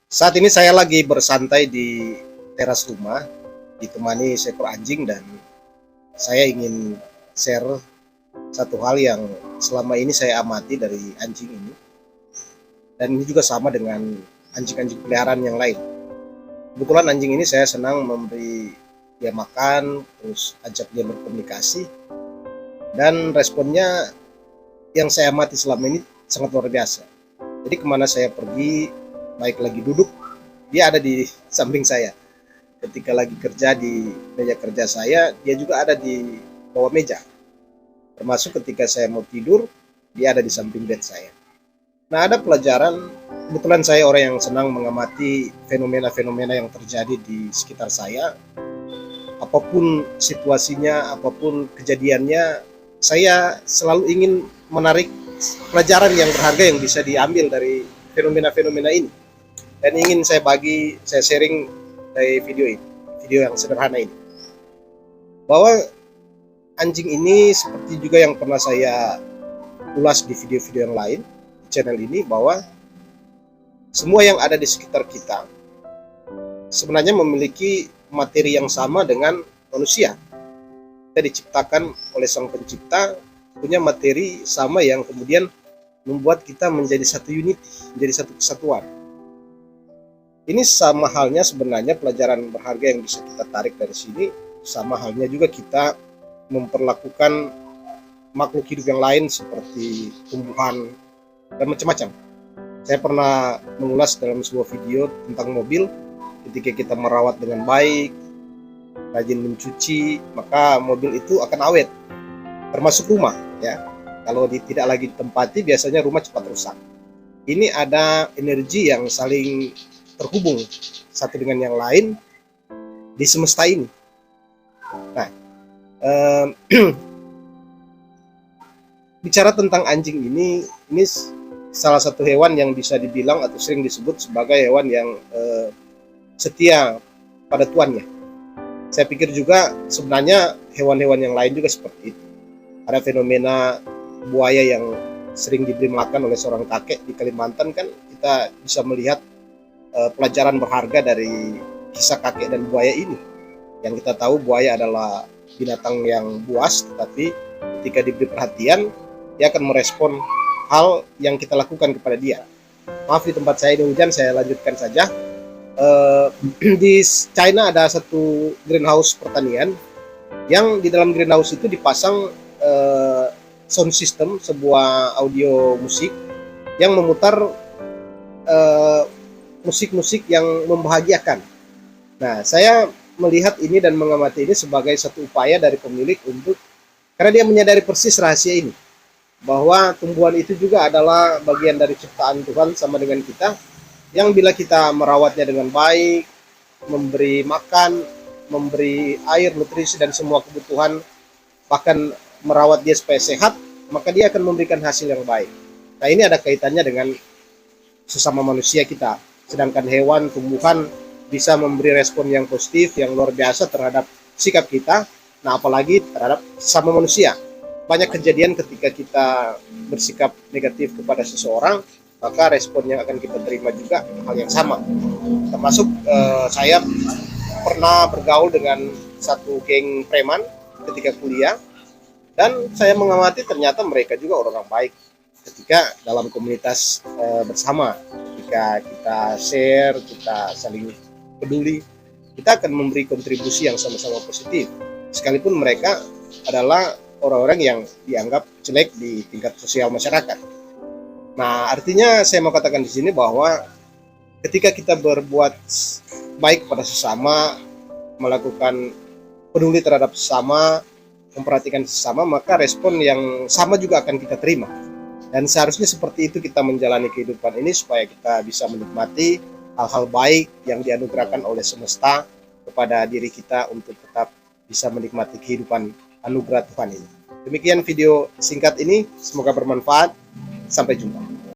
Saat ini saya lagi bersantai di teras rumah, ditemani seekor anjing, dan saya ingin share satu hal yang selama ini saya amati dari anjing ini. Dan ini juga sama dengan anjing-anjing peliharaan yang lain. Kebetulan anjing ini saya senang memberi dia makan, terus ajak dia berkomunikasi, dan responnya yang saya amati selama ini sangat luar biasa. Jadi kemana saya pergi, baik lagi duduk, dia ada di samping saya. Ketika lagi kerja di meja kerja saya, dia juga ada di bawah meja. Termasuk ketika saya mau tidur, dia ada di samping bed saya. Nah, ada pelajaran, kebetulan saya orang yang senang mengamati fenomena-fenomena yang terjadi di sekitar saya. Apapun situasinya, apapun kejadiannya, saya selalu ingin menarik pelajaran yang berharga yang bisa diambil dari fenomena-fenomena ini. Dan ingin saya sharing dari video yang sederhana ini. Bahwa anjing ini seperti juga yang pernah saya ulas di video-video yang lain, di channel ini, bahwa semua yang ada di sekitar kita sebenarnya memiliki materi yang sama dengan manusia. Kita diciptakan oleh Sang Pencipta, punya materi sama yang kemudian membuat kita menjadi satu unity, menjadi satu kesatuan. Ini sama halnya sebenarnya pelajaran berharga yang bisa kita tarik dari sini, sama halnya juga kita memperlakukan makhluk hidup yang lain seperti tumbuhan dan macam-macam. Saya pernah mengulas dalam sebuah video tentang mobil, ketika kita merawat dengan baik, rajin mencuci, maka mobil itu akan awet. Termasuk rumah, ya. Kalau tidak lagi ditempati, biasanya rumah cepat rusak. Ini ada energi yang saling terhubung satu dengan yang lain di semesta ini. Nah, bicara tentang anjing ini salah satu hewan yang bisa dibilang atau sering disebut sebagai hewan yang setia pada tuannya. Saya pikir juga sebenarnya hewan-hewan yang lain juga seperti itu. Ada fenomena buaya yang sering diberi makan oleh seorang kakek di Kalimantan, kan kita bisa melihat pelajaran berharga dari kisah kakek dan buaya ini. Yang kita tahu buaya adalah binatang yang buas, tetapi ketika diberi perhatian, dia akan merespon hal yang kita lakukan kepada dia. Maaf, di tempat saya ini hujan, saya lanjutkan saja. Di China ada satu greenhouse pertanian, yang di dalam greenhouse itu dipasang sound system, sebuah audio musik yang memutar musik-musik yang membahagiakan. Nah, saya melihat ini dan mengamati ini sebagai satu upaya dari pemilik karena dia menyadari persis rahasia ini, bahwa tumbuhan itu juga adalah bagian dari ciptaan Tuhan sama dengan kita, yang bila kita merawatnya dengan baik, memberi makan, memberi air, nutrisi, dan semua kebutuhan, bahkan merawat dia supaya sehat, maka dia akan memberikan hasil yang baik. Nah, ini ada kaitannya dengan sesama manusia kita. Sedangkan hewan, tumbuhan bisa memberi respon yang positif, yang luar biasa terhadap sikap kita. Nah, apalagi terhadap sesama manusia. Banyak kejadian ketika kita bersikap negatif kepada seseorang, maka respon yang akan kita terima juga hal yang sama. Termasuk saya pernah bergaul dengan satu geng preman ketika kuliah, dan saya mengamati ternyata mereka juga orang-orang baik ketika dalam komunitas bersama. Ketika kita share, kita saling peduli, kita akan memberi kontribusi yang sama-sama positif, sekalipun mereka adalah orang-orang yang dianggap jelek di tingkat sosial masyarakat. Nah, artinya saya mau katakan di sini bahwa ketika kita berbuat baik pada sesama, melakukan peduli terhadap sesama, memperhatikan sesama, maka respon yang sama juga akan kita terima. Dan seharusnya seperti itu kita menjalani kehidupan ini, supaya kita bisa menikmati hal-hal baik yang dianugerahkan oleh semesta kepada diri kita untuk tetap bisa menikmati kehidupan anugerah Tuhan ini. Demikian video singkat ini, semoga bermanfaat. Sampai jumpa.